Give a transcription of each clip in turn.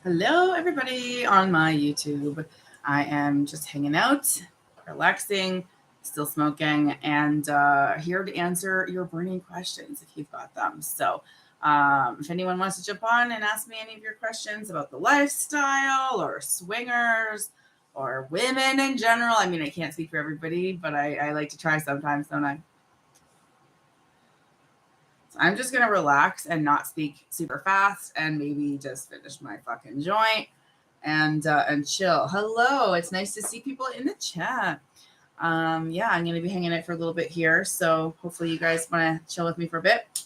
Hello, everybody on my YouTube. I am just hanging out, relaxing, still smoking, and here to answer your burning questions if you've got them. So, if anyone wants to jump on and ask me any of your questions about the lifestyle or swingers or women in general, I mean, I can't speak for everybody, but I like to try sometimes, don't I? So I'm just gonna relax and not speak super fast and maybe just finish my fucking joint and chill. Hello, it's nice to see people in the chat. Yeah, I'm gonna be hanging out for a little bit here, so hopefully you guys want to chill with me for a bit.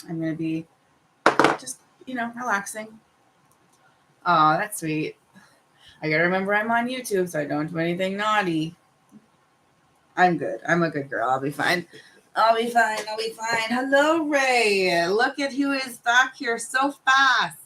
I'm gonna be just relaxing. Oh, that's sweet. I gotta remember I'm on YouTube, so I don't do anything naughty. I'm good. I'm a good girl. I'll be fine. I'll be fine. I'll be fine. Hello, Ray. Look at who is back here so fast.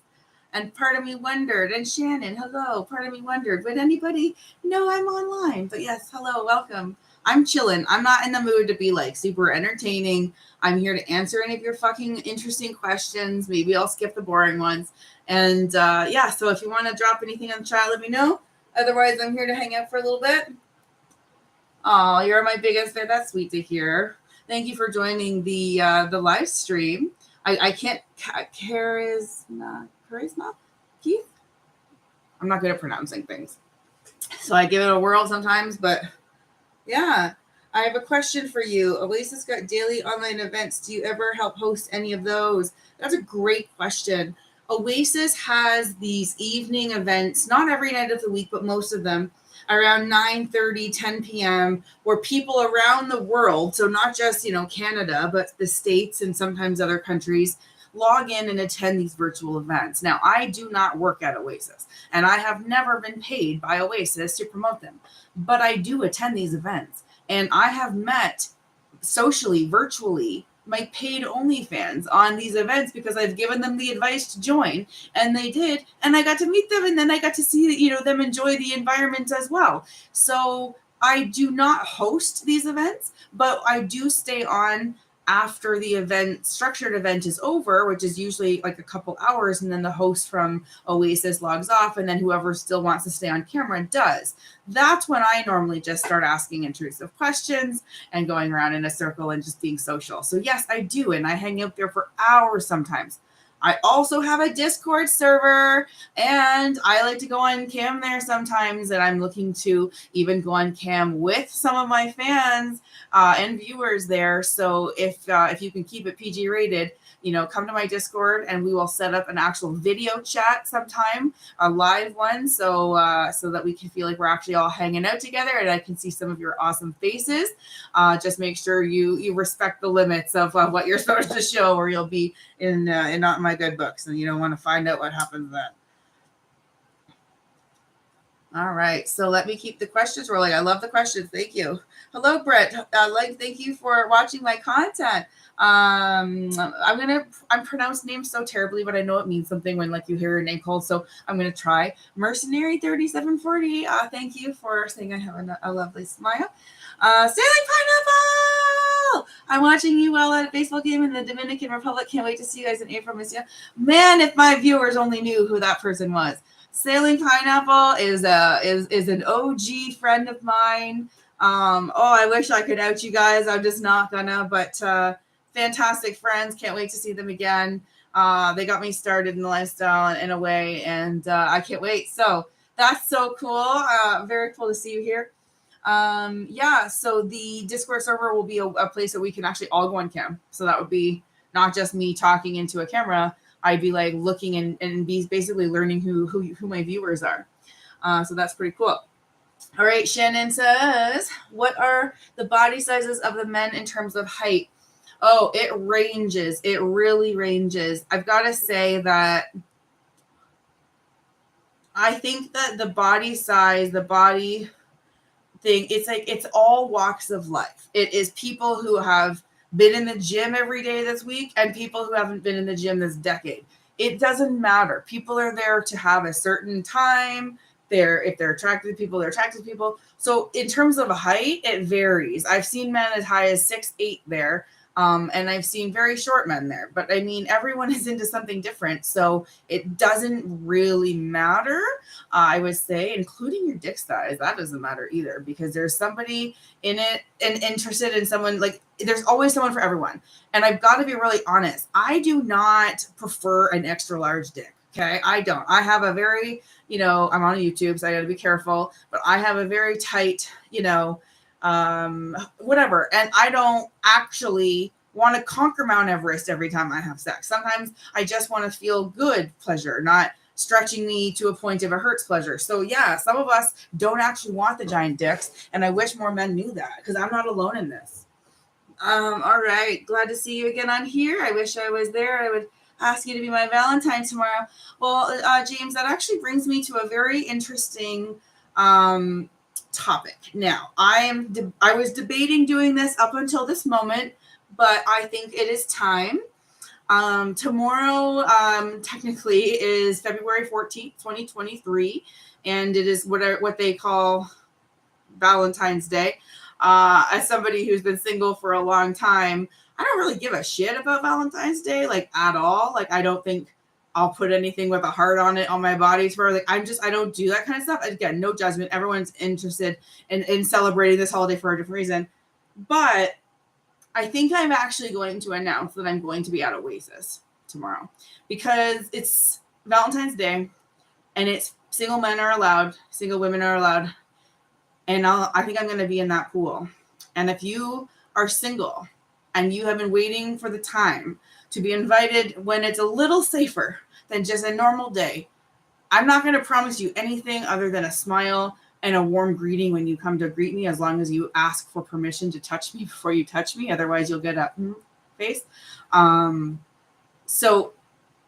And part of me wondered, and Shannon, hello. Part of me wondered, would anybody know I'm online? But yes, hello, welcome. I'm chilling. I'm not in the mood to be like super entertaining. I'm here to answer any of your fucking interesting questions. Maybe I'll skip the boring ones. And yeah, so if you want to drop anything in the chat, let me know. Otherwise, I'm here to hang out for a little bit. Oh, you're my biggest fan. That's sweet to hear. Thank you for joining the live stream. I can't charisma Keith. I'm not good at pronouncing things, so I give it a whirl sometimes. But yeah, I have a question for you. Oasis got daily online events. Do you ever help host any of those? That's a great question. Oasis has these evening events, not every night of the week, but most of them, around 9:30, 10 p.m., where people around the world, so not just, Canada, but the States and sometimes other countries, log in and attend these virtual events. Now, I do not work at Oasis, and I have never been paid by Oasis to promote them, but I do attend these events, and I have met socially, virtually, my paid OnlyFans on these events because I've given them the advice to join, and they did, and I got to meet them, and then I got to see them enjoy the environment as well. So I do not host these events, but I do stay on after the structured event is over, which is usually like a couple hours, and then the host from Oasis logs off, and then whoever still wants to stay on camera does. That's when I normally just start asking intrusive questions and going around in a circle and just being social. So yes, I do, and I hang out there for hours sometimes. I also have a Discord server, and I like to go on cam there sometimes, and I'm looking to even go on cam with some of my fans and viewers there. So if you can keep it PG rated, come to my Discord, and we will set up an actual video chat sometime, a live one, so that we can feel like we're actually all hanging out together, and I can see some of your awesome faces. Just make sure you respect the limits of what you're supposed to show, or you'll be in not my good books, and you don't want to find out what happens then. All right, so let me keep the questions rolling. I love the questions. Thank you. Hello, Brett. Thank you for watching my content. I'm pronounced names so terribly, but I know it means something when you hear your name called. So I'm gonna try. Mercenary 3740. Thank you for saying I have a lovely smile. Sailing Pineapple. I'm watching you while at a baseball game in the Dominican Republic. Can't wait to see you guys in April, Miss. Man, if my viewers only knew who that person was. Sailing Pineapple is an OG friend of mine. I wish I could out you guys. I'm just not gonna, but fantastic friends. Can't wait to see them again. They got me started in the lifestyle in a way, and I can't wait. So that's so cool. Very cool to see you here. Yeah, so the Discord server will be a place that we can actually all go on cam. So that would be not just me talking into a camera. I'd be looking and be basically learning who my viewers are. So that's pretty cool. All right, Shannon says, what are the body sizes of the men in terms of height? Oh, it ranges. It really ranges. I've got to say that I think that the body size, the body thing, it's all walks of life. It is people who have been in the gym every day this week and people who haven't been in the gym this decade. It doesn't matter. People are there to have a certain time. If they're attracted to people, they're attracted to people. So in terms of height, it varies. I've seen men as high as 6'8" there. And I've seen very short men there, but I mean, everyone is into something different. So it doesn't really matter, I would say, including your dick size. That doesn't matter either, because there's somebody in it and interested in someone. Like, there's always someone for everyone. And I've got to be really honest. I do not prefer an extra large dick. Okay. I don't. I have a very, I'm on YouTube, so I got to be careful, but I have a very tight, whatever. And I don't actually want to conquer Mount Everest every time I have sex. Sometimes I just want to feel good pleasure, not stretching me to a point of a hurts pleasure. So yeah, some of us don't actually want the giant dicks. And I wish more men knew that, because I'm not alone in this. All right. Glad to see you again on here. I wish I was there. I would ask you to be my Valentine tomorrow. Well, James, that actually brings me to a very interesting topic. Now, I was debating doing this up until this moment, but I think it is time. Tomorrow, technically, is February 14th, 2023, and it is what they call Valentine's Day. As somebody who's been single for a long time, I don't really give a shit about Valentine's Day, like, at all. Like, I don't think I'll put anything with a heart on it on my body. Like, I don't do that kind of stuff. Again, no judgment. Everyone's interested in celebrating this holiday for a different reason. But I think I'm actually going to announce that I'm going to be at Oasis tomorrow, because it's Valentine's Day and it's single men are allowed, single women are allowed. And I think I'm going to be in that pool. And if you are single and you have been waiting for the time to be invited when it's a little safer than just a normal day, I'm not going to promise you anything other than a smile and a warm greeting when you come to greet me, as long as you ask for permission to touch me before you touch me. Otherwise, you'll get a face. So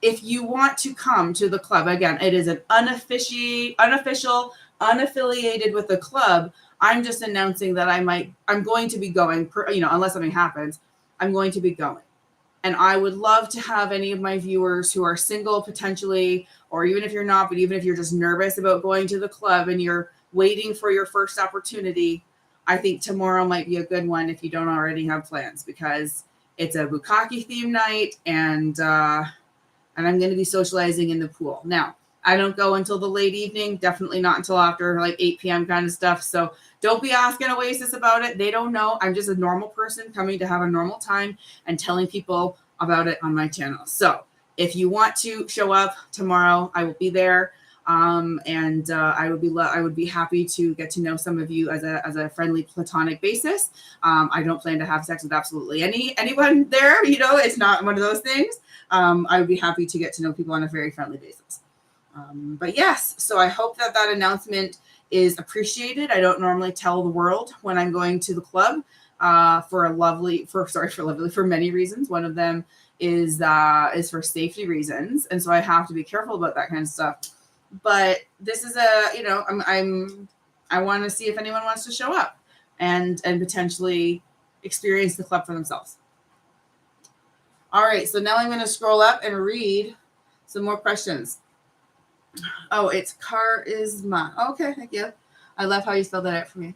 if you want to come to the club, again, it is an unofficial, unaffiliated with the club. I'm just announcing that I'm going to be going, unless something happens, I'm going to be going. And I would love to have any of my viewers who are single potentially, or even if you're not, but even if you're just nervous about going to the club and you're waiting for your first opportunity, I think tomorrow might be a good one if you don't already have plans, because it's a bukkake theme night, and I'm going to be socializing in the pool. Now, I don't go until the late evening, definitely not until after like 8 p.m. kind of stuff. So don't be asking Oasis about it. They don't know. I'm just a normal person coming to have a normal time and telling people about it on my channel. So if you want to show up tomorrow, I will be there. And I would be happy to get to know some of you as a friendly platonic basis. I don't plan to have sex with absolutely anyone there. It's not one of those things. I would be happy to get to know people on a very friendly basis. But yes, so I hope that announcement is appreciated. I don't normally tell the world when I'm going to the club for many reasons. One of them is for safety reasons, and so I have to be careful about that kind of stuff. But this is I want to see if anyone wants to show up and potentially experience the club for themselves. All right, so now I'm going to scroll up and read some more questions. Oh, it's charisma. Okay, thank you. I love how you spelled that out for me.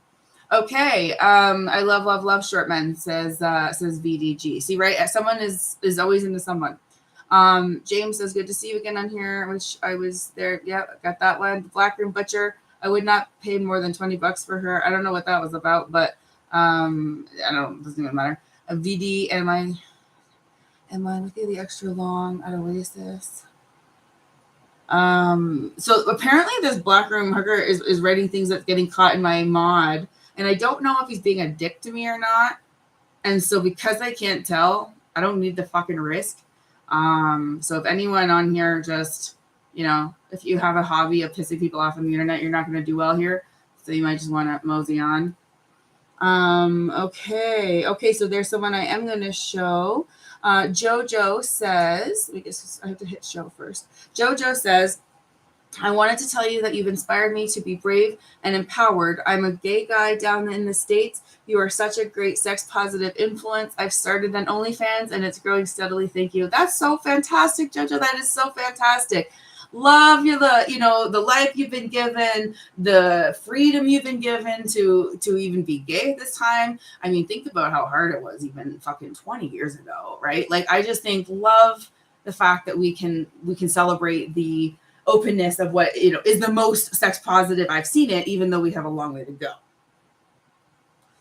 Okay, I love short men, says VDG. See, right? Someone is always into someone. James says, good to see you again on here. Which I was there. Yeah, got that one. The Black Room Butcher. I would not pay more than $20 for her. I don't know what that was about, but I don't know. It doesn't even matter. VD, am I with you the extra long at Oasis? So apparently this Black Room hooker is writing things that's getting caught in my mod, and I don't know if he's being a dick to me or not. And so because I can't tell, I don't need the fucking risk. So if anyone on here just, if you have a hobby of pissing people off on the internet, you're not going to do well here. So you might just want to mosey on. Okay. So there's someone I am going to show. Jojo says, I have to hit show first. Jojo says, I wanted to tell you that you've inspired me to be brave and empowered. I'm a gay guy down in the States. You are such a great sex positive influence. I've started an OnlyFans and it's growing steadily. Thank you. That's so fantastic, Jojo. That is so fantastic. love the life you've been given, the freedom you've been given to even be gay at this time. I mean, think about how hard it was even fucking 20 years ago, right? Like, I just think love the fact that we can celebrate the openness of what is the most sex positive I've seen it, even though we have a long way to go.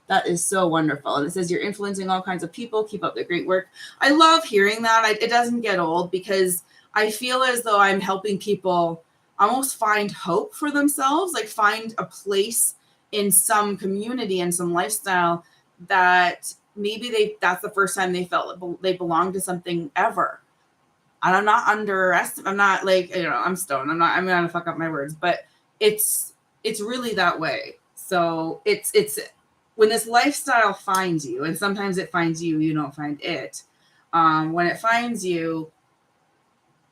That is so wonderful. And it says you're influencing all kinds of people. Keep up the great work. I love hearing that. It doesn't get old because I feel as though I'm helping people almost find hope for themselves, like find a place in some community and some lifestyle that maybe that's the first time they felt they belong to something ever. And I'm not I'm not like, I'm stoned. I'm going to fuck up my words, but it's really that way. So it's when this lifestyle finds you, and sometimes it finds you, you don't find it. When it finds you,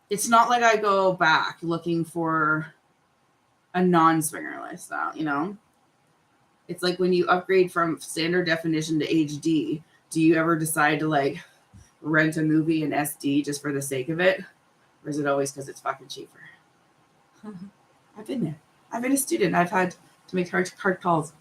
it's not like I go back looking for a non-swinger lifestyle, It's like when you upgrade from standard definition to HD, do you ever decide to like rent a movie in SD just for the sake of it? Or is it always because it's fucking cheaper? I've been there. I've been a student. I've had to make hard calls.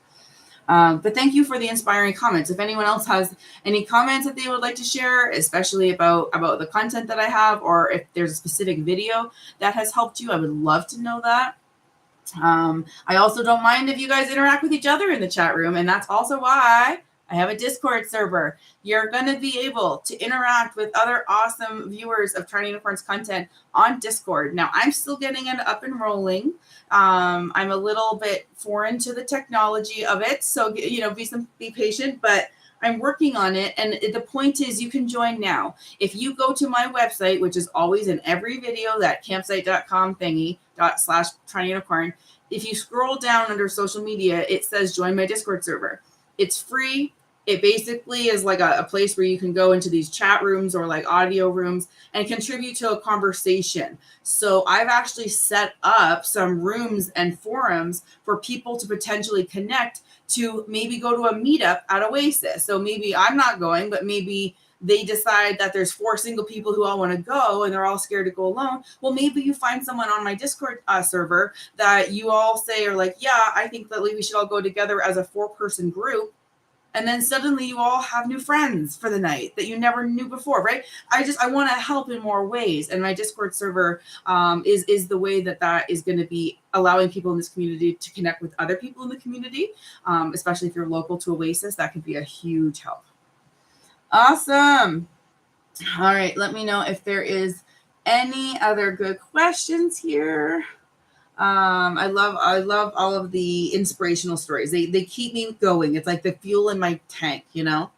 But thank you for the inspiring comments. If anyone else has any comments that they would like to share, especially about the content that I have, or if there's a specific video that has helped you, I would love to know that. I also don't mind if you guys interact with each other in the chat room, and that's also why I have a Discord server. You're going to be able to interact with other awesome viewers of TorontoUnicorn's content on Discord. Now, I'm still getting it up and rolling. I'm a little bit foreign to the technology of it, so be patient, but I'm working on it. And the point is, you can join now. If you go to my website, which is always in every video, that campsite.com /TorontoUnicorn, if you scroll down under social media, it says join my Discord server. It's free. It basically is like a place where you can go into these chat rooms or like audio rooms and contribute to a conversation. So I've actually set up some rooms and forums for people to potentially connect to, maybe go to a meetup at Oasis. So maybe I'm not going, but maybe they decide that there's 4 single people who all want to go and they're all scared to go alone. Well, maybe you find someone on my Discord server that you all say are like, yeah, I think that we should all go together as a 4-person group. And then suddenly you all have new friends for the night that you never knew before, right? I want to help in more ways. And my Discord server is the way that is going to be allowing people in this community to connect with other people in the community, especially if you're local to Oasis. That could be a huge help. Awesome. All right. Let me know if there is any other good questions here. I love all of the inspirational stories. They keep me going. It's like the fuel in my tank, Yeah.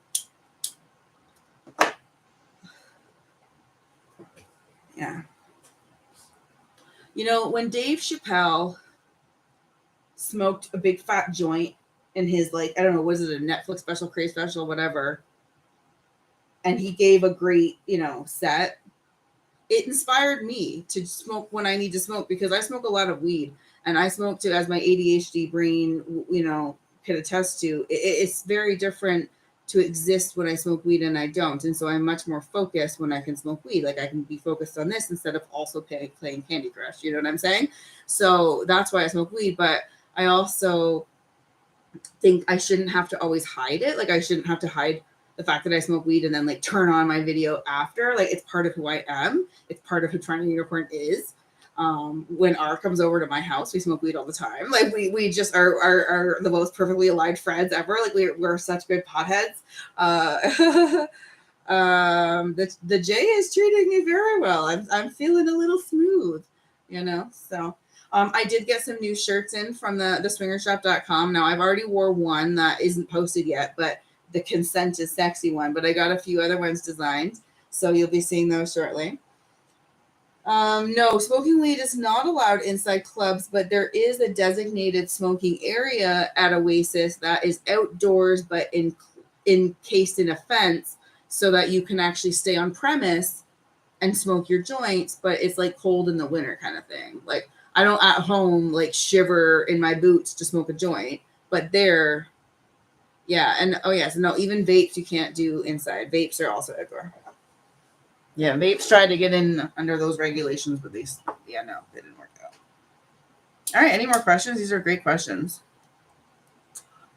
When Dave Chappelle smoked a big fat joint in his, like, I don't know, was it a Netflix special, Crave special, whatever, and he gave a great, set, it inspired me to smoke when I need to smoke, because I smoke a lot of weed, and I smoke too, as my ADHD brain, can attest to. It's very different to exist when I smoke weed and I don't. And so I'm much more focused when I can smoke weed. Like, I can be focused on this instead of also playing Candy Crush. You know what I'm saying? So that's why I smoke weed. But I also think I shouldn't have to always hide it. Like, I shouldn't have to hide the fact that I smoke weed and then like turn on my video after. Like, it's part of who I am. It's part of who TorontoUnicorn is. When R comes over to my house, we smoke weed all the time. Like, we just are the most perfectly aligned friends ever. Like, we're such good potheads. The J is treating me very well. I'm feeling a little smooth, so. I did get some new shirts in from the swingershop.com. Now, I've already wore one that isn't posted yet, but the consent is sexy one, but I got a few other ones designed, so you'll be seeing those shortly. No, smoking weed is not allowed inside clubs, but there is a designated smoking area at Oasis that is outdoors, but encased in a fence, so that you can actually stay on premise and smoke your joints, but it's like cold in the winter kind of thing. Like, I don't at home like shiver in my boots to smoke a joint, but there. Yeah, and oh yes, no, even vapes you can't do inside. Vapes are also outdoor. Yeah, vapes try to get in under those regulations, but yeah, no, they didn't work out. All right, any more questions? These are great questions.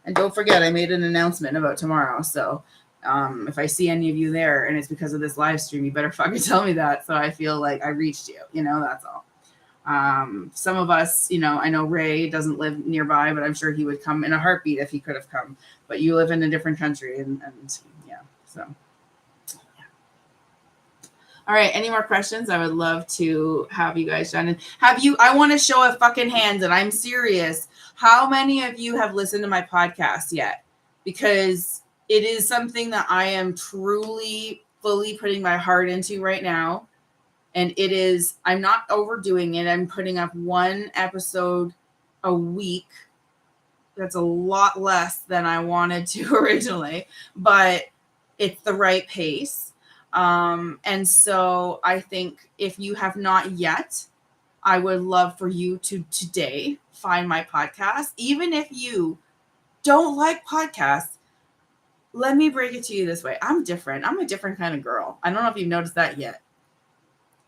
And don't forget, I made an announcement about tomorrow. So if I see any of you there and it's because of this live stream, you better fucking tell me that. So I feel like I reached you, that's all. Some of us, I know Ray doesn't live nearby, but I'm sure he would come in a heartbeat if he could have come, but you live in a different country and yeah, so. Yeah. All right. Any more questions? I would love to have you guys done. And I want to show a fucking hand, and I'm serious. How many of you have listened to my podcast yet? Because it is something that I am truly, fully putting my heart into right now. And I'm not overdoing it. I'm putting up one episode a week. That's a lot less than I wanted to originally, but it's the right pace. And so I think if you have not yet, I would love for you to today find my podcast. Even if you don't like podcasts, let me break it to you this way. I'm different. I'm a different kind of girl. I don't know if you've noticed that yet.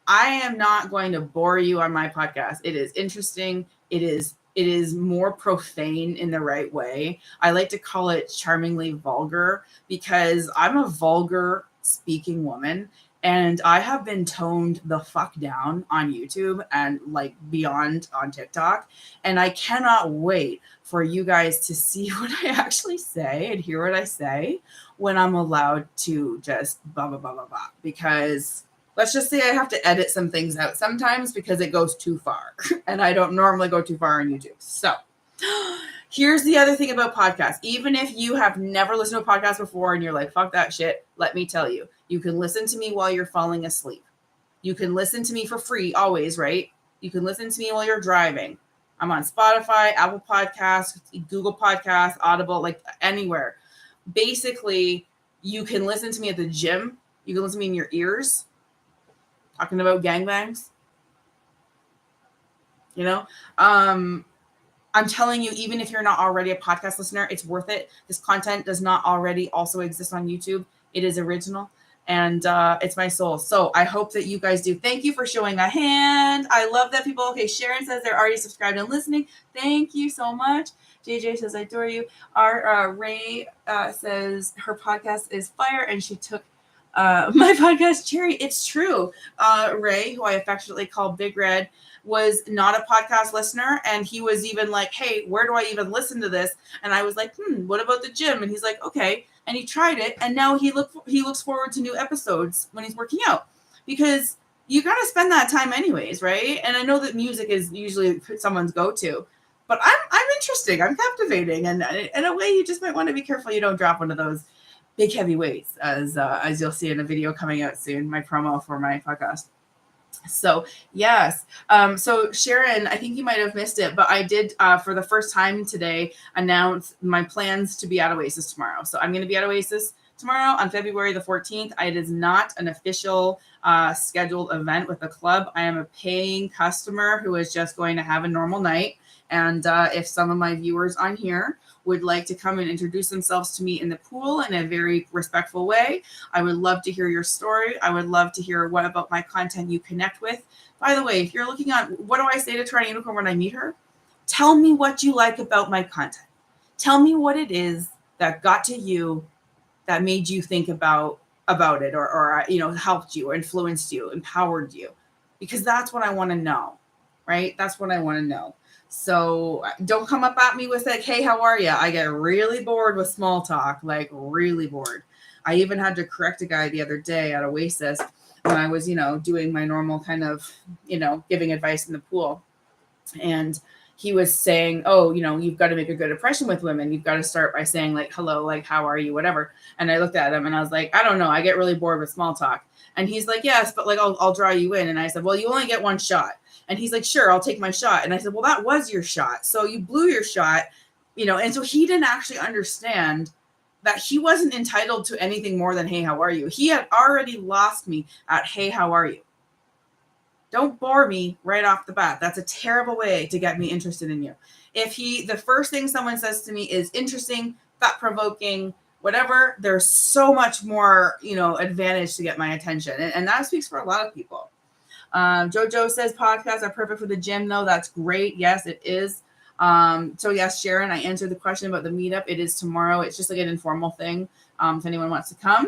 I am not going to bore you on my podcast. It is interesting. It is more profane in the right way. I like to call it charmingly vulgar because I'm a vulgar speaking woman and I have been toned the fuck down on YouTube and like beyond on TikTok. And I cannot wait for you guys to see what I actually say and hear what I say when I'm allowed to just blah, blah, blah, blah, blah. Because let's just say I have to edit some things out sometimes because it goes too far. And I don't normally go too far on YouTube. So here's the other thing about podcasts. Even if you have never listened to a podcast before and you're like, fuck that shit, let me tell you, you can listen to me while you're falling asleep. You can listen to me for free always, right? You can listen to me while you're driving. I'm on Spotify, Apple Podcasts, Google Podcasts, Audible, like anywhere. Basically, you can listen to me at the gym. You can listen to me in your ears. Talking about gangbangs, I'm telling you, even if you're not already a podcast listener, it's worth it. This content does not already also exist on YouTube. It is original and it's my soul. So I hope that you guys do. Thank you for showing a hand. I love that people. Okay, Sharon says they're already subscribed and listening. Thank you so much. JJ says I adore you. Our Ray says her podcast is fire and she took my podcast cherry. It's true. Ray, who I affectionately call Big Red, was not a podcast listener, and he was even like, hey, where do I even listen to this? And I was like, what about the gym? And he's like, okay. And he tried it, and now he looks forward to new episodes when he's working out, because you got to spend that time anyways, right? And I know that music is usually someone's go-to, but I'm interesting, I'm captivating, and in a way you just might want to be careful you don't drop one of those big heavy weights, as you'll see in a video coming out soon, my promo for my podcast. So yes. So Sharon, I think you might have missed it, but I did for the first time today announce my plans to be at Oasis tomorrow. So I'm going to be at Oasis tomorrow on February the 14th. It is not an official scheduled event with the club. I am a paying customer who is just going to have a normal night. And if some of my viewers on here would like to come and introduce themselves to me in the pool in a very respectful way, I would love to hear your story. I would love to hear what about my content you connect with. By the way, if you're looking on, what do I say to TorontoUnicorn when I meet her? Tell me what you like about my content. Tell me what it is that got to you, that made you think about it, or helped you, or influenced you, empowered you, because that's what I want to know, right? That's what I want to know. So don't come up at me with like, hey, how are you? I get really bored with small talk, like really bored. I even had to correct a guy the other day at Oasis when I was, doing my normal kind of, giving advice in the pool. And he was saying, oh, you've got to make a good impression with women. You've got to start by saying like, hello, like, how are you? Whatever. And I looked at him and I was like, I don't know. I get really bored with small talk. And he's like, yes, but like, I'll draw you in. And I said, well, you only get one shot. And he's like, sure, I'll take my shot. And I said, well, that was your shot. So you blew your shot, and so he didn't actually understand that he wasn't entitled to anything more than, hey, how are you? He had already lost me at, hey, how are you? Don't bore me right off the bat. That's a terrible way to get me interested in you. If the first thing someone says to me is interesting, thought-provoking, whatever, there's so much more, advantage to get my attention. And that speaks for a lot of people. Jojo says podcasts are perfect for the gym, though. That's great. Yes, it is. So yes, Sharon, I answered the question about the meetup. It is tomorrow. It's just like an informal thing. If anyone wants to come.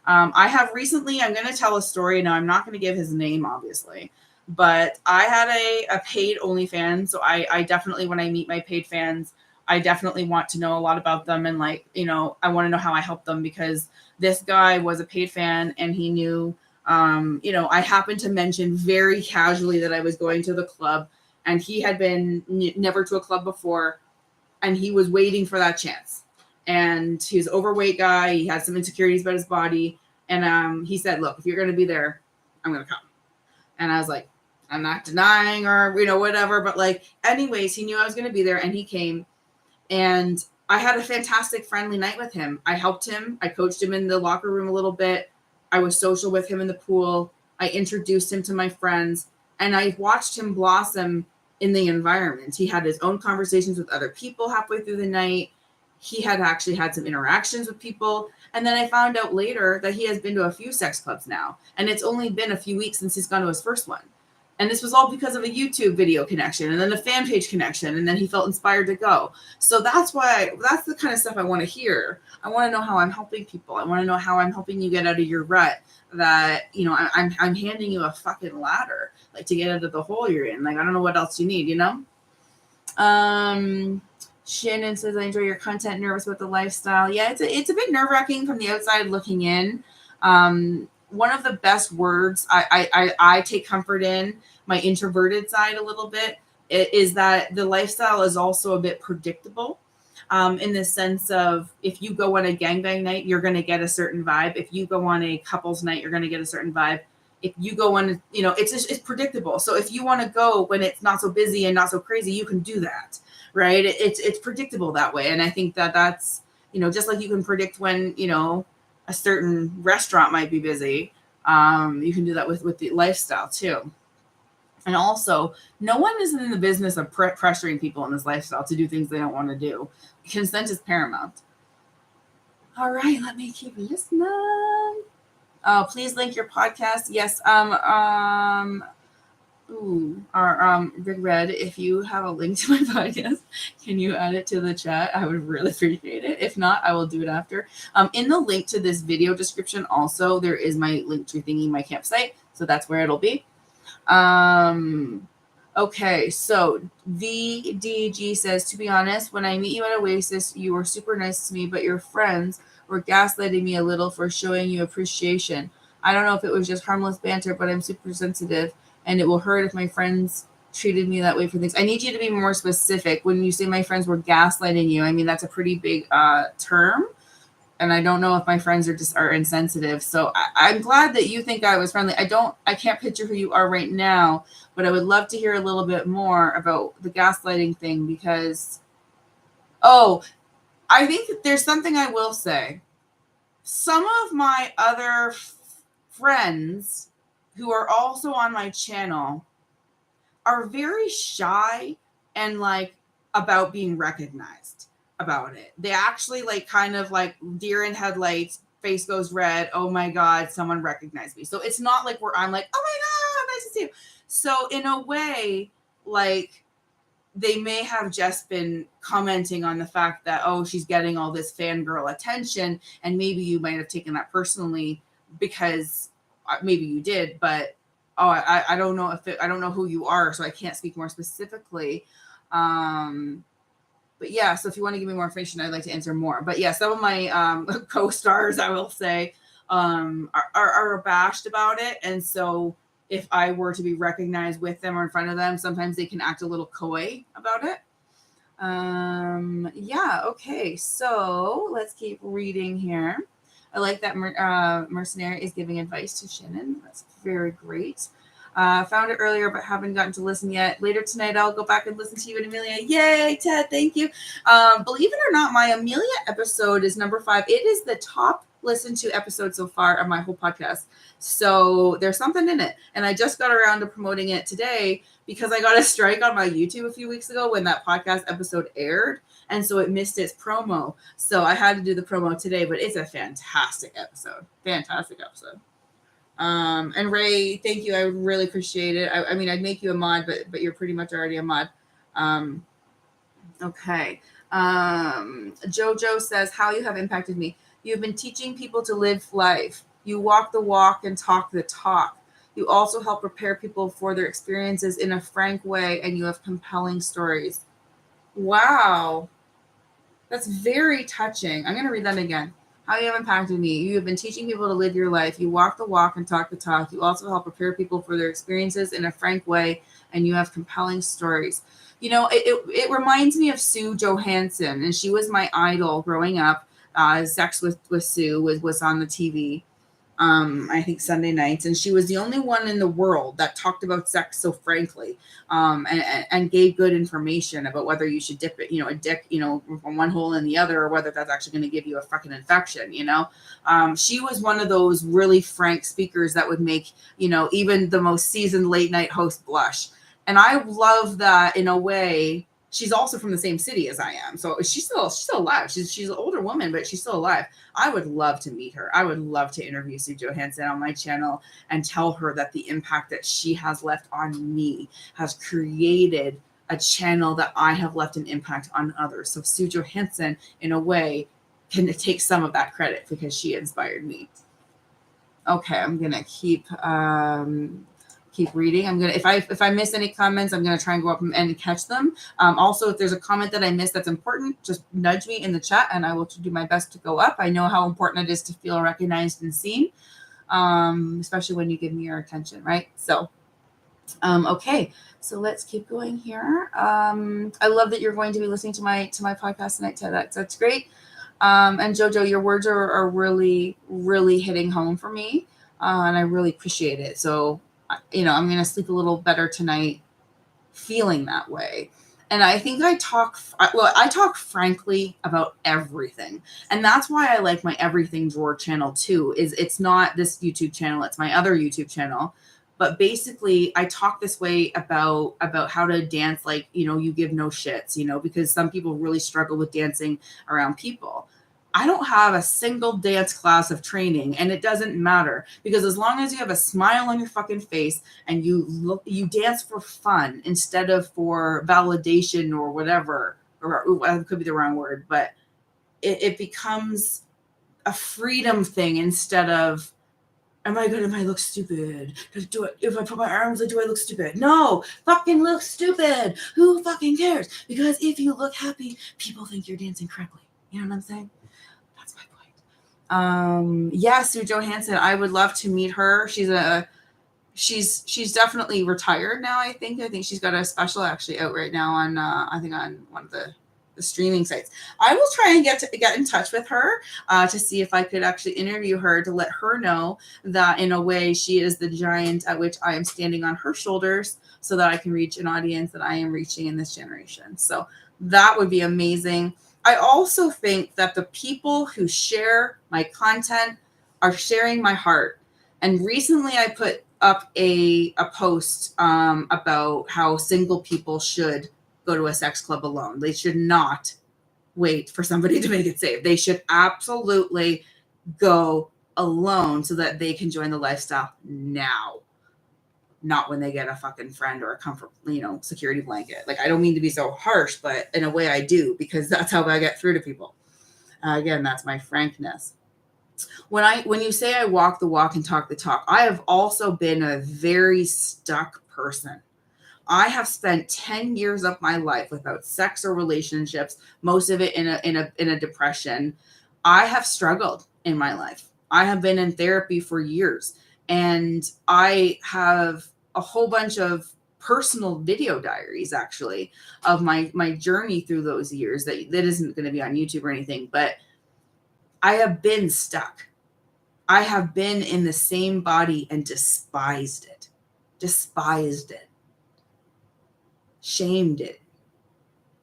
I have recently, I'm going to tell a story. Now, I'm not going to give his name, obviously, but I had a paid OnlyFans. So I definitely, when I meet my paid fans, I definitely want to know a lot about them. And like, you know, I want to know how I help them, because this guy was a paid fan and he knew, you know, I happened to mention very casually that I was going to the club, and he had been never to a club before, and he was waiting for that chance. And he's an overweight guy. He had some insecurities about his body. And he said, look, if you're going to be there, I'm going to come. And I was like, I'm not denying, or, you know, whatever. But like, anyways, he knew I was going to be there, and he came. And I had a fantastic friendly night with him. I helped him. I coached him in the locker room a little bit. I was social with him in the pool. I introduced him to my friends, and I watched him blossom in the environment. He had his own conversations with other people halfway through the night. He had actually had some interactions with people. And then I found out later that he has been to a few sex clubs now. And it's only been a few weeks since he's gone to his first one. And this was all because of a YouTube video connection, and then a fan page connection. And then he felt inspired to go. So that's the kind of stuff I want to hear. I want to know how I'm helping people. I want to know how I'm helping you get out of your rut, that, you know, I'm handing you a fucking ladder, like, to get out of the hole you're in. Like, I don't know what else you need, you know? Shannon says, I enjoy your content, nervous about the lifestyle. Yeah, it's a bit nerve-wracking from the outside looking in. One of the best words I take comfort in, my introverted side a little bit, is that the lifestyle is also a bit predictable, in the sense of, if you go on a gangbang night, you're going to get a certain vibe. If you go on a couples night, you're going to get a certain vibe. If you go on, you know, it's predictable. So if you want to go when it's not so busy and not so crazy, you can do that, right? It's predictable that way. And I think that's, you know, just like you can predict when, you know, a certain restaurant might be busy, you can do that with the lifestyle too. And also, no one is in the business of pressuring people in this lifestyle to do things they don't want to do. Consent is paramount. All right, let me keep listening. Please link your podcast. Yes. Big Red, if you have a link to my podcast, can you add it to the chat? I would really appreciate it. If not, I will do it after. In the link to this video description, also, there is my link to thingy, my campsite. So that's where it'll be. Okay, so VDG says, to be honest, when I meet you at Oasis, you were super nice to me, but your friends were gaslighting me a little for showing you appreciation. I don't know if it was just harmless banter, but I'm super sensitive, and it will hurt if my friends treated me that way for things. I need you to be more specific. When you say my friends were gaslighting you, I mean, that's a pretty big term. And I don't know if my friends are insensitive. So I'm glad that you think I was friendly. I can't picture who you are right now, but I would love to hear a little bit more about the gaslighting thing, because, I think there's something I will say. Some of my other friends who are also on my channel are very shy and like about being recognized about it. They actually like kind of like deer in headlights, face goes red. Oh my God, someone recognized me. So it's not like where I'm like, oh my God, nice to see you. So in a way, like, they may have just been commenting on the fact that, oh, she's getting all this fangirl attention. And maybe you might have taken that personally, because maybe you did, but I don't know I don't know who you are, so I can't speak more specifically. But yeah, so if you want to give me more information, I'd like to answer more. But yeah, some of my co-stars, I will say, are abashed about it. And so if I were to be recognized with them or in front of them, sometimes they can act a little coy about it. Yeah, okay. So let's keep reading here. I like that Mercenary is giving advice to Shannon. That's very great. Found it earlier, but haven't gotten to listen yet. Later tonight, I'll go back and listen to you and Amelia. Yay, Ted, thank you. Believe it or not, my Amelia episode is number 5. It is the top listened to episode so far of my whole podcast. So there's something in it. And I just got around to promoting it today because I got a strike on my YouTube a few weeks ago when that podcast episode aired. And so it missed its promo. So I had to do the promo today, but it's a fantastic episode. Fantastic episode. And Ray, thank you. I would really appreciate it. I mean, I'd make you a mod, but you're pretty much already a mod. Okay. Jojo says, how you have impacted me. You've been teaching people to live life. You walk the walk and talk the talk. You also help prepare people for their experiences in a frank way, and you have compelling stories. Wow. That's very touching. I'm going to read that again. How you have impacted me. You have been teaching people to live your life. You walk the walk and talk the talk. You also help prepare people for their experiences in a frank way, and you have compelling stories. You know, it reminds me of Sue Johansson, and she was my idol growing up. Sex with Sue was on the TV. I think Sunday nights, and she was the only one in the world that talked about sex so frankly, and gave good information about whether you should dip it, a dick, from one hole in the other, or whether that's actually going to give you a fucking infection. She was one of those really frank speakers that would make, even the most seasoned late night host blush. And I love that in a way. She's also from the same city as I am, so she's still alive. She's an older woman, but she's still alive. I would love to meet her. I would love to interview Sue Johansson on my channel and tell her that the impact that she has left on me has created a channel that I have left an impact on others. So Sue Johansson, in a way, can take some of that credit because she inspired me. Okay, I'm gonna keep reading. I'm gonna, if I miss any comments, I'm gonna try and go up and catch them. Also, if there's a comment that I missed that's important, just nudge me in the chat, and I will do my best to go up. I know how important it is to feel recognized and seen, especially when you give me your attention, right? So, okay, so let's keep going here. I love that you're going to be listening to my podcast tonight. That's great. And Jojo, your words are really, really hitting home for me, and I really appreciate it. So, I'm going to sleep a little better tonight feeling that way. And I think I talk frankly about everything. And that's why I like my Everything Drawer channel too, is it's not this YouTube channel, it's my other YouTube channel. But basically I talk this way about how to dance like, you give no shits, because some people really struggle with dancing around people. I don't have a single dance class of training, and it doesn't matter, because as long as you have a smile on your fucking face and you dance for fun instead of for validation or whatever, or it could be the wrong word, but it becomes a freedom thing instead of, am I look stupid? If I put my arms, do I look stupid? No, fucking look stupid. Who fucking cares? Because if you look happy, people think you're dancing correctly. You know what I'm saying? That's my point. Yeah, Sue Johansson, I would love to meet her. She's definitely retired now. I think she's got a special actually out right now on on one of the streaming sites. I will try and get in touch with her to see if I could actually interview her, to let her know that in a way she is the giant at which I am standing on her shoulders, so that I can reach an audience that I am reaching in this generation. So that would be amazing. I also think that the people who share my content are sharing my heart. And recently I put up a post about how single people should go to a sex club alone. They should not wait for somebody to make it safe. They should absolutely go alone so that they can join the lifestyle now, not when they get a fucking friend or a comfort, security blanket. Like, I don't mean to be so harsh, but in a way I do, because that's how I get through to people. Again, that's my frankness. When you say I walk the walk and talk the talk, I have also been a very stuck person. I have spent 10 years of my life without sex or relationships, most of it in a depression. I have struggled in my life. I have been in therapy for years, and I have a whole bunch of personal video diaries actually of my journey through those years that isn't going to be on YouTube or anything, but I have been stuck. I have been in the same body and despised it, shamed it,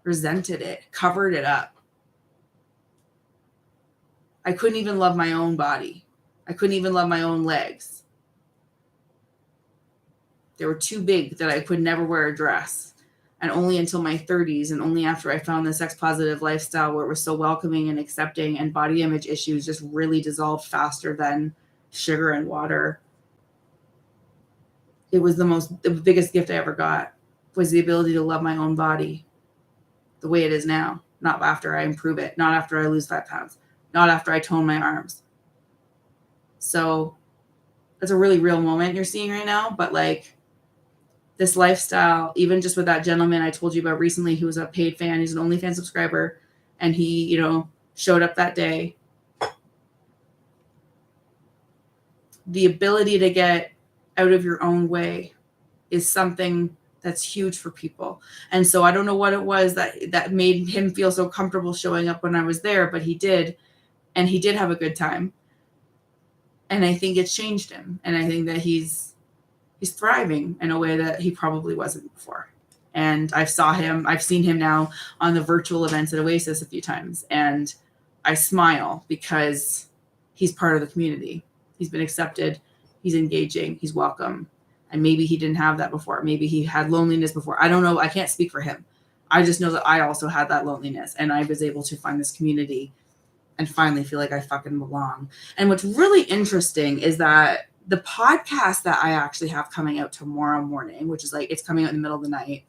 resented it, covered it up. I couldn't even love my own body. I couldn't even love my own legs. They were too big that I could never wear a dress. And only until my 30s, and only after I found the sex positive lifestyle where it was so welcoming and accepting, and body image issues just really dissolved faster than sugar and water, it was the biggest gift I ever got, was the ability to love my own body the way it is now, not after I improve it, not after I lose 5 pounds, not after I tone my arms. So it's a really real moment you're seeing right now. But like this lifestyle, even just with that gentleman I told you about recently, who was a paid fan, he's an OnlyFans subscriber, and he, you know, showed up that day. The ability to get out of your own way is something that's huge for people. And so I don't know what it was that made him feel so comfortable showing up when I was there, but he did. And he did have a good time. And I think it's changed him. And I think that he's thriving in a way that he probably wasn't before. And I've seen him now on the virtual events at Oasis a few times. And I smile because he's part of the community. He's been accepted. He's engaging. He's welcome. And maybe he didn't have that before. Maybe he had loneliness before. I don't know. I can't speak for him. I just know that I also had that loneliness. And I was able to find this community and finally feel like I fucking belong. And what's really interesting is that the podcast that I actually have coming out tomorrow morning, which is like, it's coming out in the middle of the night,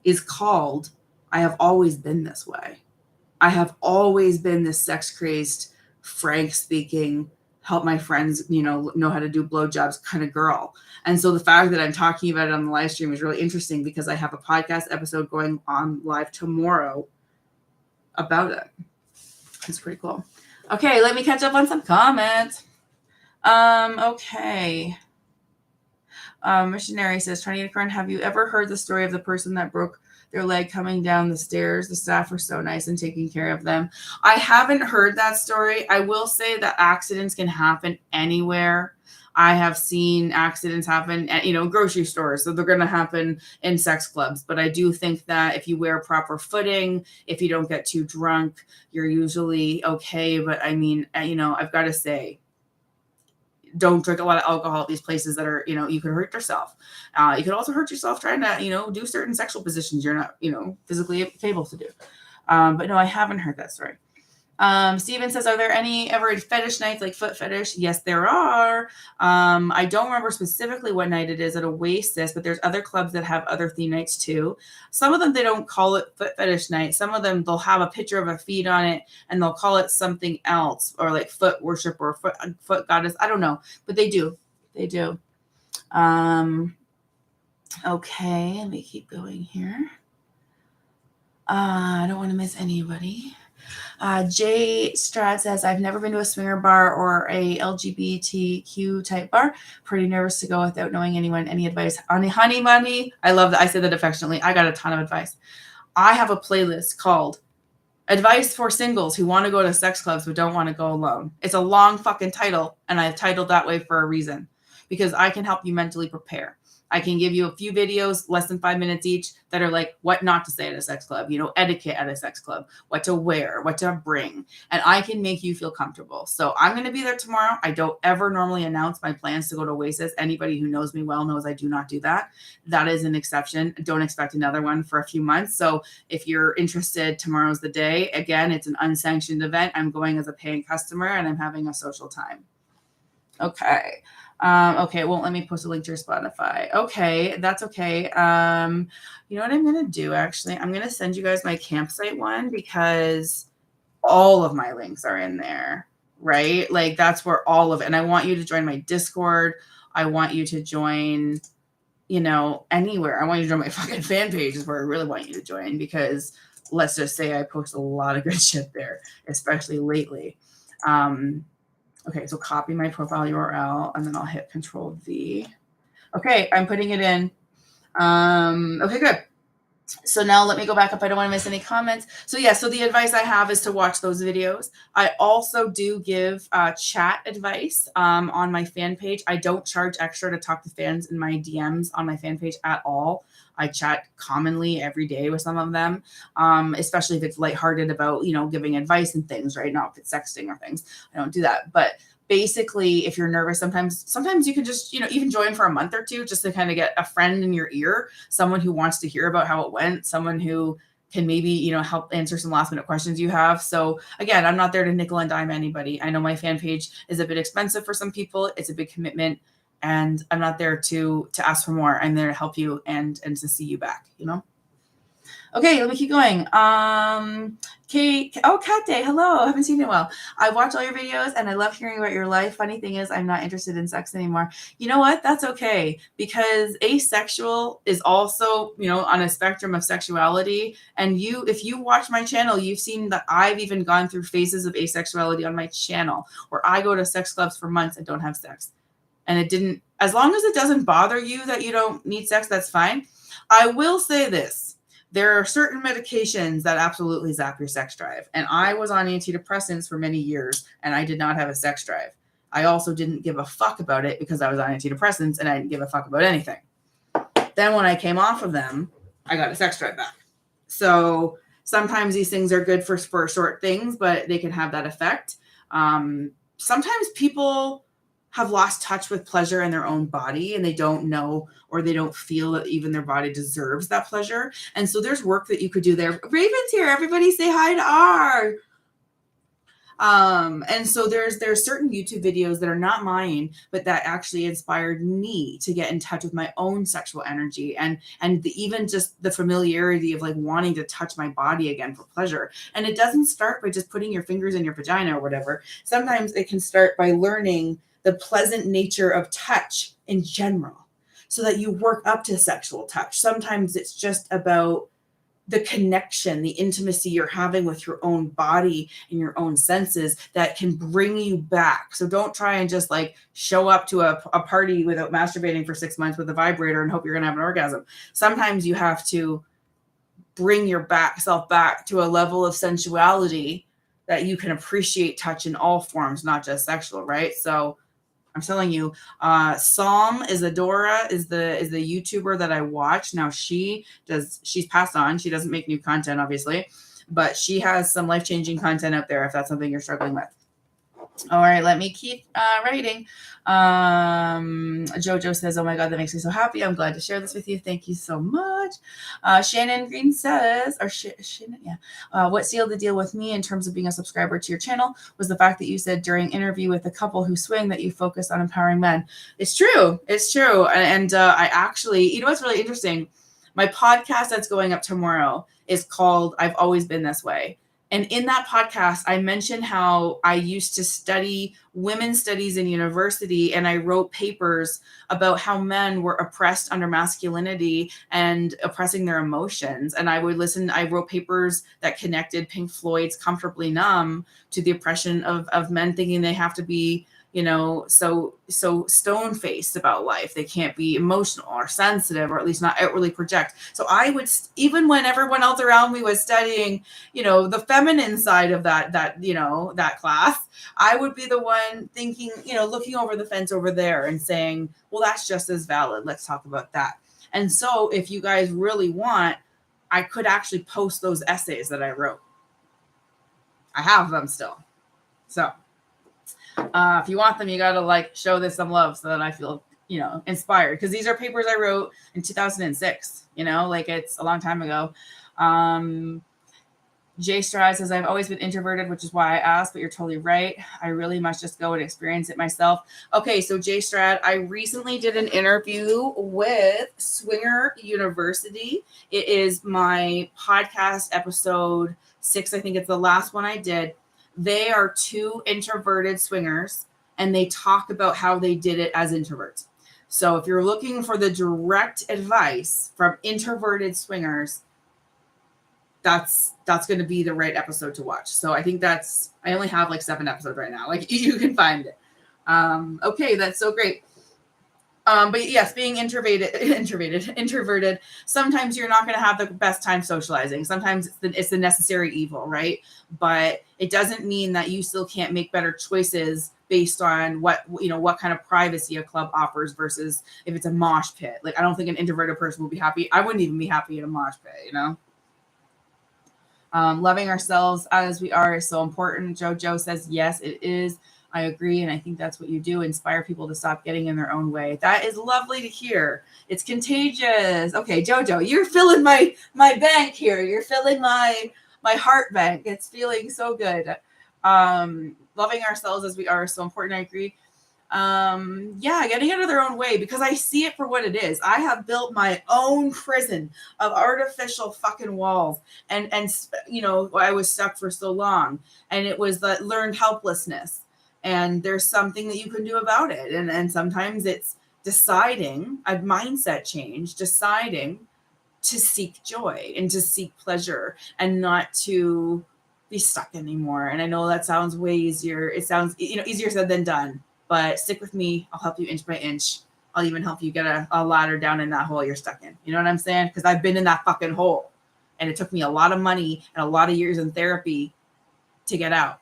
is called I Have Always Been This Way. I have always been this sex crazed, frank speaking, help my friends, know how to do blowjobs kind of girl. And so the fact that I'm talking about it on the live stream is really interesting because I have a podcast episode going on live tomorrow about it. It's pretty cool. Okay, let me catch up on some comments. Okay. Missionary says, TorontoUnicorn, have you ever heard the story of the person that broke their leg coming down the stairs? The staff were so nice and taking care of them. I haven't heard that story. I will say that accidents can happen anywhere. I have seen accidents happen at, grocery stores. So they're going to happen in sex clubs. But I do think that if you wear proper footing, if you don't get too drunk, you're usually okay. But I mean, I've got to say, don't drink a lot of alcohol at these places that are, you could hurt yourself. You could also hurt yourself trying to, do certain sexual positions you're not, physically able to do. But no, I haven't heard that story. Steven says, are there any ever fetish nights like foot fetish? Yes, there are. I don't remember specifically what night it is at Oasis, but there's other clubs that have other theme nights too. Some of them, they don't call it foot fetish night. Some of them, they'll have a picture of a feet on it and they'll call it something else, or like foot worship or foot goddess. I don't know, but they do. They do. Okay, let me keep going here. I don't want to miss anybody. Jay Strad says, I've never been to a swinger bar or a LGBTQ type bar. Pretty nervous to go without knowing anyone. Any advice? Honey money. I love that. I say that affectionately. I got a ton of advice. I have a playlist called Advice for Singles Who Want to Go to Sex Clubs But Don't Want to Go Alone. It's a long fucking title, and I've titled that way for a reason, because I can help you mentally prepare. I can give you a few videos, less than 5 minutes each, that are like what not to say at a sex club, etiquette at a sex club, what to wear, what to bring. And I can make you feel comfortable. So I'm going to be there tomorrow. I don't ever normally announce my plans to go to Oasis. Anybody who knows me well knows I do not do that. That is an exception. Don't expect another one for a few months. So if you're interested, tomorrow's the day. Again, it's an unsanctioned event. I'm going as a paying customer and I'm having a social time. Okay. Okay, it won't let me post a link to your Spotify. Okay, that's okay. You know what I'm going to do, actually? I'm going to send you guys my campsite one because all of my links are in there, right? Like, that's where all of it. And I want you to join my Discord. I want you to join, anywhere. I want you to join my fucking fan page is where I really want you to join, because let's just say I post a lot of good shit there, especially lately. Okay, so copy my profile URL, and then I'll hit Control V. Okay, I'm putting it in. Okay, good. So now let me go back up. I don't want to miss any comments. So yeah, so the advice I have is to watch those videos. I also do give chat advice on my fan page. I don't charge extra to talk to fans in my DMs on my fan page at all. I chat commonly every day with some of them, especially if it's lighthearted about, giving advice and things, right? Not if it's sexting or things. I don't do that. But basically, if you're nervous, sometimes you can just, even join for a month or two just to kind of get a friend in your ear, someone who wants to hear about how it went, someone who can maybe, help answer some last minute questions you have. So again, I'm not there to nickel and dime anybody. I know my fan page is a bit expensive for some people. It's a big commitment. And I'm not there to ask for more. I'm there to help you and to see you back, you know? Okay, let me keep going. Kate, Cat Day, hello. I haven't seen you in a while. I watch all your videos and I love hearing about your life. Funny thing is, I'm not interested in sex anymore. You know what? That's okay, because asexual is also, you know, on a spectrum of sexuality. And if you watch my channel, you've seen that I've even gone through phases of asexuality on my channel where I go to sex clubs for months and don't have sex. And it didn't, as long as it doesn't bother you that you don't need sex, that's fine. I will say this. There are certain medications that absolutely zap your sex drive. And I was on antidepressants for many years and I did not have a sex drive. I also didn't give a fuck about it because I was on antidepressants and I didn't give a fuck about anything. Then when I came off of them, I got a sex drive back. So sometimes these things are good for short things, but they can have that effect. Sometimes people have lost touch with pleasure in their own body and they don't know or they don't feel that even their body deserves that pleasure. And so there's work that you could do there. Raven's here. Everybody say hi to R. And so there's certain YouTube videos that are not mine, but that actually inspired me to get in touch with my own sexual energy and even just the familiarity of like wanting to touch my body again for pleasure. And it doesn't start by just putting your fingers in your vagina or whatever. Sometimes it can start by learning the pleasant nature of touch in general so that you work up to sexual touch. Sometimes it's just about the connection, the intimacy you're having with your own body and your own senses that can bring you back. So don't try and just like show up to a party without masturbating for 6 months with a vibrator and hope you're going to have an orgasm. Sometimes you have to bring your self back to a level of sensuality that you can appreciate touch in all forms, not just sexual, right? So I'm telling you, Psalm Isadora is the YouTuber that I watch. Now she's passed on. She doesn't make new content, obviously, but she has some life-changing content out there if that's something you're struggling with. All right, let me keep writing. Jojo says, oh my God, that makes me so happy. I'm glad to share this with you. Thank you so much. Shannon Green says, Shannon, yeah. What sealed the deal with me in terms of being a subscriber to your channel was the fact that you said during interview with a couple who swing that you focus on empowering men. It's true. It's true. And I actually, you know what's really interesting? My podcast that's going up tomorrow is called I've Always Been This Way. And in that podcast, I mentioned how I used to study women's studies in university, and I wrote papers about how men were oppressed under masculinity and oppressing their emotions. And I wrote papers that connected Pink Floyd's Comfortably Numb to the oppression of men thinking they have to be, you know, so stone-faced about life. They can't be emotional or sensitive, or at least not outwardly project. So I would, even when everyone else around me was studying, you know, the feminine side of that, you know, that class, I would be the one thinking, you know, looking over the fence over there and saying, well, that's just as valid. Let's talk about that. And so if you guys really want, I could actually post those essays that I wrote. I have them still. So if you want them, you got to like show this some love so that I feel, you know, inspired, because these are papers I wrote in 2006, you know, like it's a long time ago. Jay Strad says, I've always been introverted, which is why I asked, but you're totally right. I really must just go and experience it myself. Okay. So Jay Strad, I recently did an interview with Swinger University. It is my podcast episode 6. I think it's the last one I did. They are 2 introverted swingers, and they talk about how they did it as introverts. So if you're looking for the direct advice from introverted swingers, that's going to be the right episode to watch. So I think I only have like 7 episodes right now. Like you can find it. Okay, that's so great. But yes, being introverted, sometimes you're not going to have the best time socializing. Sometimes it's the necessary evil, right? But it doesn't mean that you still can't make better choices based on what kind of privacy a club offers versus if it's a mosh pit. Like, I don't think an introverted person will be happy. I wouldn't even be happy in a mosh pit, you know? Loving ourselves as we are is so important. Jojo says, yes, it is. I agree. And I think that's what you do. Inspire people to stop getting in their own way. That is lovely to hear. It's contagious. Okay, Jojo, you're filling my bank here. You're filling my heart bank. It's feeling so good. Loving ourselves as we are is so important. I agree. Getting out of their own way, because I see it for what it is. I have built my own prison of artificial fucking walls, and I was stuck for so long, and it was that learned helplessness, and there's something that you can do about it, and sometimes it's deciding a mindset change, deciding to seek joy and to seek pleasure and not to be stuck anymore. And I know that sounds way easier. It sounds, easier said than done, but stick with me. I'll help you inch by inch. I'll even help you get a ladder down in that hole you're stuck in. You know what I'm saying? Because I've been in that fucking hole, and it took me a lot of money and a lot of years in therapy to get out.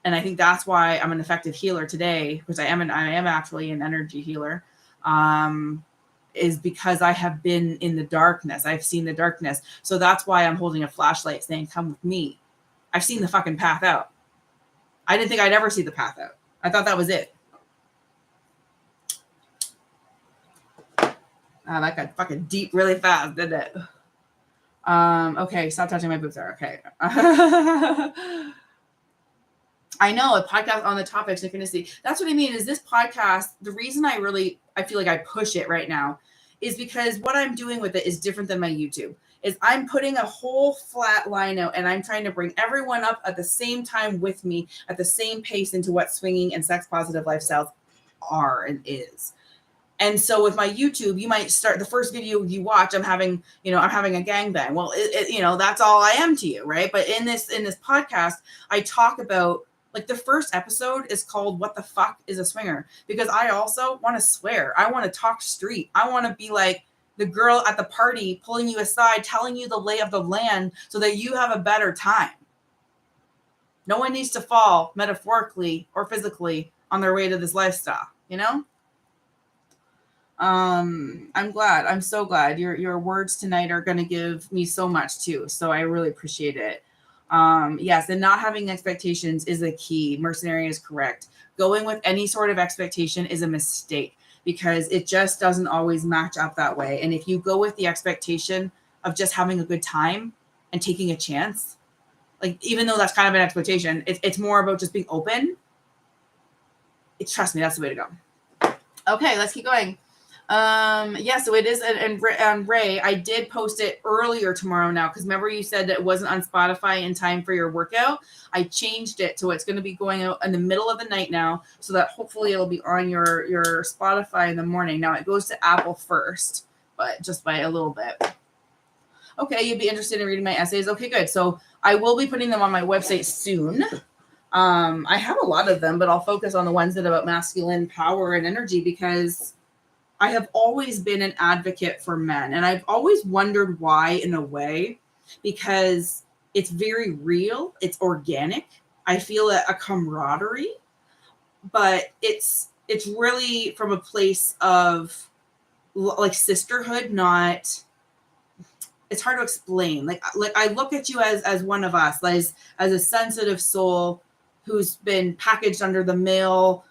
And I think that's why I'm an effective healer today, because I am actually an energy healer. Is because I have been in the darkness. I've seen the darkness. So that's why I'm holding a flashlight saying, come with me. I've seen the fucking path out. I didn't think I'd ever see the path out. I thought that was it. That got fucking deep really fast, didn't it? Okay, stop touching my boobs there. Okay. I know, a podcast on the topic synchronicity. That's what I mean, is this podcast, the reason I feel like I push it right now is because what I'm doing with it is different than my YouTube. Is I'm putting a whole flat line out, and I'm trying to bring everyone up at the same time with me at the same pace into what swinging and sex positive lifestyles are and is. And so with my YouTube, you might start the first video you watch, I'm having a gangbang. Well, that's all I am to you, right? But in this podcast, I talk about, like, the first episode is called "What the Fuck is a Swinger?" Because I also want to swear. I want to talk street. I want to be like the girl at the party pulling you aside, telling you the lay of the land so that you have a better time. No one needs to fall metaphorically or physically on their way to this lifestyle, I'm glad. I'm so glad. Your words tonight are going to give me so much too. So I really appreciate it. Yes, and not having expectations is a key. Mercenary is correct. Going with any sort of expectation is a mistake, because it just doesn't always match up that way. And if you go with the expectation of just having a good time and taking a chance, like, even though that's kind of an expectation, it's more about just being open. Trust me, that's the way to go. Okay, let's keep going. So it is, and Ray, I did post it earlier tomorrow now, because remember you said that it wasn't on Spotify in time for your workout. I changed it, so it's going to be going out in the middle of the night now, so that hopefully it'll be on your Spotify in the morning. Now it goes to Apple first, but just by a little bit. Okay, you'd be interested in reading my essays. Okay, good. So I will be putting them on my website soon. I have a lot of them, but I'll focus on the ones that are about masculine power and energy, because I have always been an advocate for men, and I've always wondered why, in a way, because it's very real, it's organic. I feel a camaraderie, but it's really from a place of like sisterhood, not. It's hard to explain. Like I look at you as one of us, as a sensitive soul who's been packaged under the male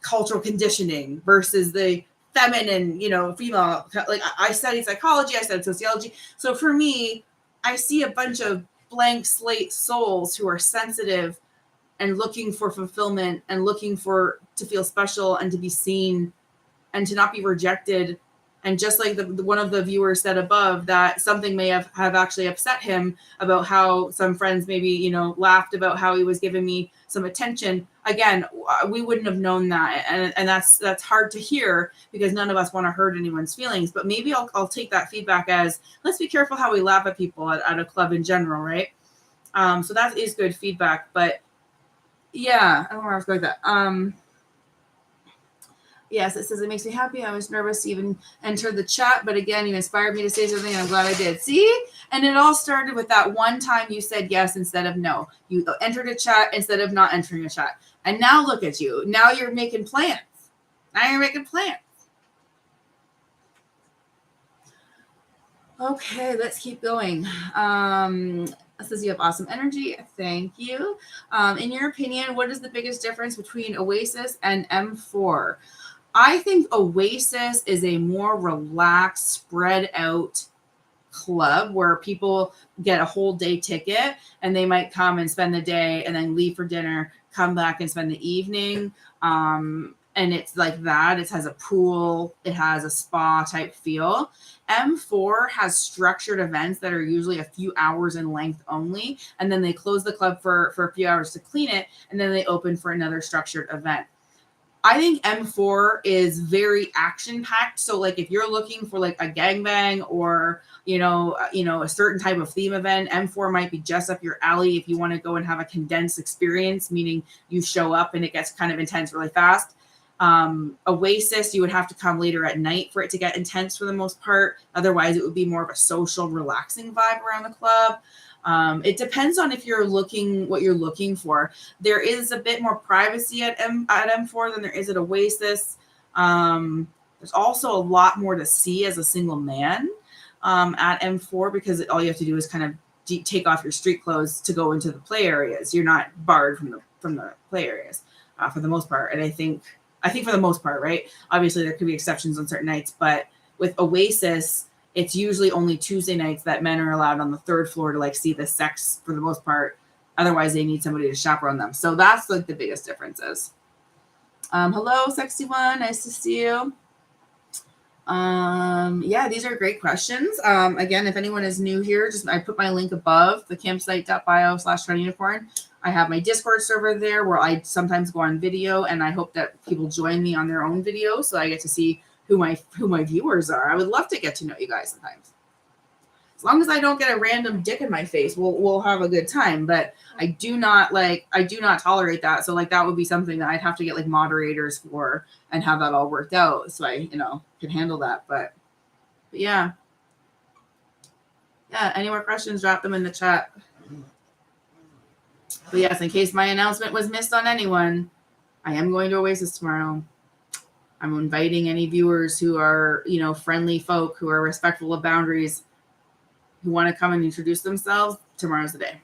cultural conditioning versus the feminine, female. Like, I studied psychology, I studied sociology. So for me, I see a bunch of blank slate souls who are sensitive and looking for fulfillment and looking to feel special and to be seen and to not be rejected. And just like one of the viewers said above, that something may have actually upset him about how some friends maybe, laughed about how he was giving me some attention. Again, we wouldn't have known that. And that's hard to hear, because none of us want to hurt anyone's feelings. But maybe I'll take that feedback as, let's be careful how we laugh at people at a club in general, right? So that is good feedback. But yeah, I don't know where I was going with that. Yes, it says it makes me happy. I was nervous to even enter the chat, but again, you inspired me to say something, and I'm glad I did. See? And it all started with that one time you said yes instead of no. You entered a chat instead of not entering a chat. And now look at you. Now you're making plans. Okay, let's keep going. It says you have awesome energy. Thank you. In your opinion, what is the biggest difference between Oasis and M4? I think Oasis is a more relaxed, spread out club where people get a whole day ticket and they might come and spend the day and then leave for dinner, come back and spend the evening. and it's like that. It has a pool, it has a spa type feel. M4 has structured events that are usually a few hours in length only, and then they close the club for a few hours to clean it, and then they open for another structured event. I think M4 is very action packed. So like if you're looking for like a gangbang or a certain type of theme event, M4 might be just up your alley if you want to go and have a condensed experience, meaning you show up and it gets kind of intense really fast. Oasis, you would have to come later at night for it to get intense for the most part. Otherwise, it would be more of a social, relaxing vibe around the club. It depends on if you're looking what you're looking for. There is a bit more privacy at M4 than there is at Oasis. There's also a lot more to see as a single man at M4 because all you have to do is kind of take off your street clothes to go into the play areas. You're not barred from the play areas for the most part. And I think for the most part, right? Obviously, there could be exceptions on certain nights, but with Oasis, it's usually only Tuesday nights that men are allowed on the third floor to like see the sex for the most part. Otherwise, they need somebody to chaperone them. So that's like the biggest differences. Hello, sexy one. Nice to see you. Yeah, these are great questions. Again, if anyone is new here, I put my link above the campsite.bio/TorontoUnicorn. I have my Discord server there where I sometimes go on video, and I hope that people join me on their own video so I get to see who my viewers are. I would love to get to know you guys sometimes. As long as I don't get a random dick in my face, we'll have a good time. But I do not tolerate that. So like that would be something that I'd have to get like moderators for and have that all worked out so I can handle that. But yeah. Any more questions? Drop them in the chat. But yes, in case my announcement was missed on anyone, I am going to Oasis tomorrow. I'm inviting any viewers who are, friendly folk, who are respectful of boundaries, who want to come and introduce themselves. Tomorrow's the day.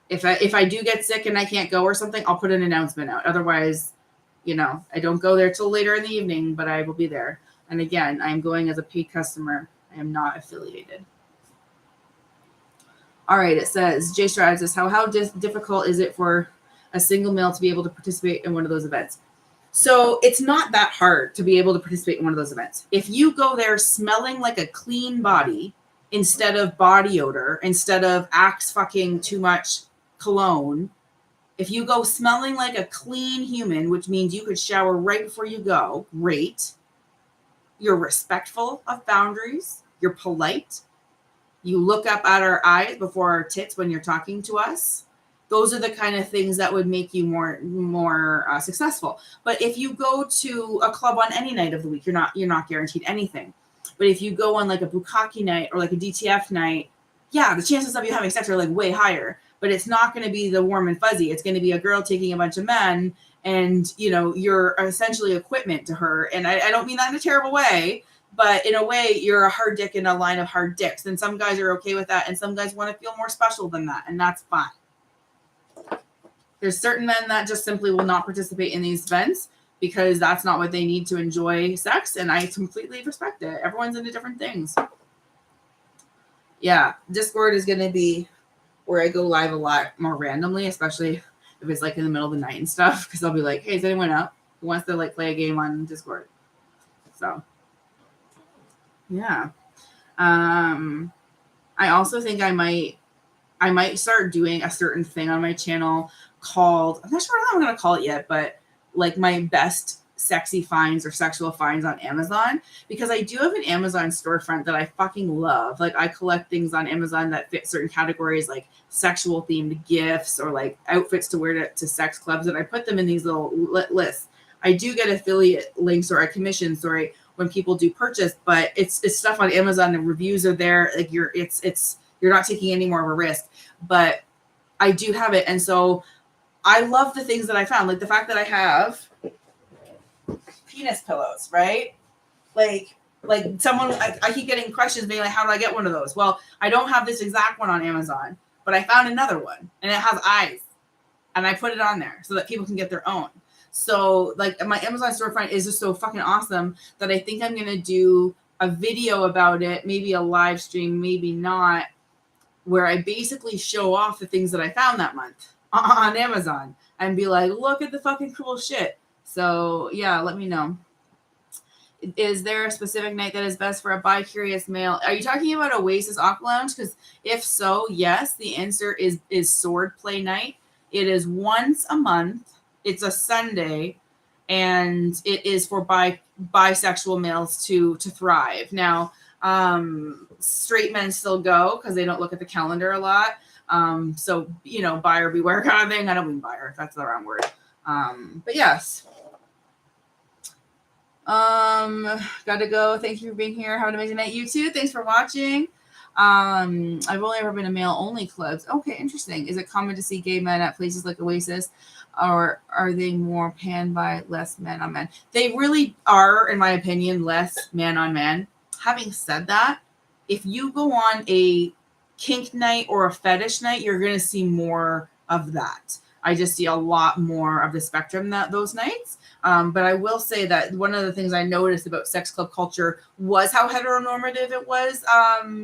If I do get sick and I can't go or something, I'll put an announcement out. Otherwise, I don't go there till later in the evening, but I will be there. And again, I'm going as a paid customer. I am not affiliated. All right, it says, Jay Stroud says, how difficult is it for a single male to be able to participate in one of those events? So it's not that hard to be able to participate in one of those events. If you go there smelling like a clean body instead of body odor, instead of Axe fucking too much cologne, if you go smelling like a clean human, which means you could shower right before you go, great. You're respectful of boundaries. You're polite. You look up at our eyes before our tits when you're talking to us. Those are the kind of things that would make you more successful. But if you go to a club on any night of the week, you're not guaranteed anything. But if you go on like a bukkake night or like a DTF night, yeah, the chances of you having sex are like way higher. But it's not going to be the warm and fuzzy. It's going to be a girl taking a bunch of men, and you're essentially equipment to her. And I don't mean that in a terrible way, but in a way, you're a hard dick in a line of hard dicks. And some guys are okay with that, and some guys want to feel more special than that, and that's fine. There's certain men that just simply will not participate in these events because that's not what they need to enjoy sex, and I completely respect it. Everyone's into different things. Yeah, Discord is going to be where I go live a lot more randomly, especially if it's like in the middle of the night and stuff, because I'll be like, hey, is anyone up who wants to like play a game on Discord? So, yeah. I also think I might start doing a certain thing on my channel called, I'm not sure what I'm going to call it yet, but like my best sexy finds or sexual finds on Amazon, because I do have an Amazon storefront that I fucking love. Like I collect things on Amazon that fit certain categories, like sexual themed gifts or like outfits to wear to sex clubs, and I put them in these little lists. I do get affiliate links or a commission, when people do purchase, but it's stuff on Amazon. The reviews are there. Like you're not taking any more of a risk, but I do have it. And so I love the things that I found, like the fact that I have penis pillows, right? Like someone, I keep getting questions being like, how do I get one of those? Well, I don't have this exact one on Amazon, but I found another one and it has eyes, and I put it on there so that people can get their own. So like my Amazon storefront is just so fucking awesome that I think I'm going to do a video about it, maybe a live stream, maybe not, where I basically show off the things that I found that month on Amazon and be like, look at the fucking cool shit. So yeah, let me know. Is there a specific night that is best for a bi-curious male? Are you talking about Oasis Aqua Lounge? Because if so, yes, the answer is sword play night. It is once a month. It's a Sunday, and it is for bisexual males to thrive. Now, straight men still go because they don't look at the calendar a lot. So buyer beware kind of thing. I don't mean buyer. That's the wrong word. But yes. Gotta go. Thank you for being here. Have an amazing night. You too. Thanks for watching. I've only ever been to male only clubs. Okay, interesting. Is it common to see gay men at places like Oasis, or are they more pan by less man on men? They really are, in my opinion, less man on man. Having said that, if you go on a kink night or a fetish night, you're going to see more of that. I just see a lot more of the spectrum those nights. But I will say that one of the things I noticed about sex club culture was how heteronormative it was,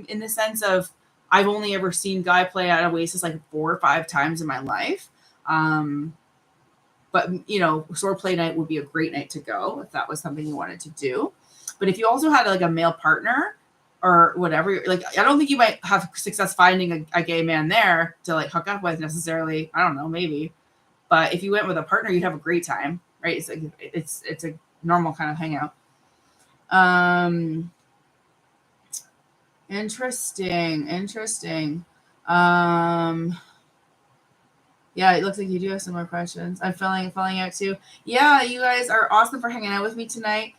in the sense of I've only ever seen guy play at Oasis like 4 or 5 times in my life. But sword play night would be a great night to go if that was something you wanted to do. But if you also had like a male partner or whatever, like I don't think you might have success finding a gay man there to like hook up with necessarily. I don't know, maybe. But if you went with a partner, you'd have a great time, right? It's like it's a normal kind of hangout. Interesting. Yeah, it looks like you do have some more questions. I'm falling out too. Yeah, you guys are awesome for hanging out with me tonight.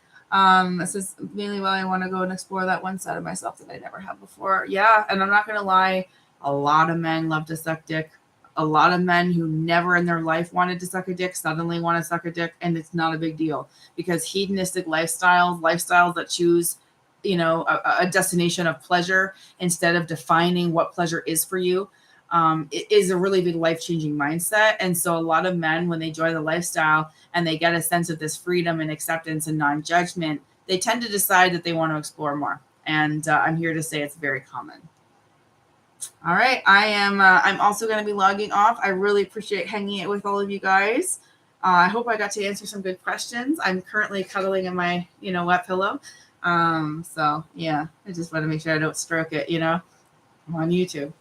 This is mainly why I want to go and explore that one side of myself that I never have before. Yeah, and I'm not gonna lie, a lot of men love to suck dick. A lot of men who never in their life wanted to suck a dick suddenly want to suck a dick, and it's not a big deal because hedonistic lifestyles that choose, a destination of pleasure instead of defining what pleasure is for you, it is a really big life-changing mindset. And so a lot of men, when they join the lifestyle and they get a sense of this freedom and acceptance and non-judgment, they tend to decide that they want to explore more. And I'm here to say it's very common. All right. I'm also going to be logging off. I really appreciate hanging out with all of you guys. I hope I got to answer some good questions. I'm currently cuddling in my, wet pillow. So yeah, I just want to make sure I don't stroke it, I'm on YouTube.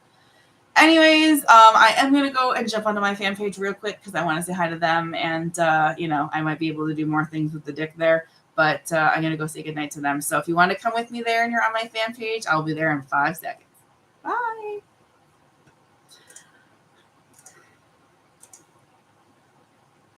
Anyways, I am going to go and jump onto my fan page real quick because I want to say hi to them. And, I might be able to do more things with the dick there. But I'm going to go say goodnight to them. So if you want to come with me there and you're on my fan page, I'll be there in 5 seconds. Bye.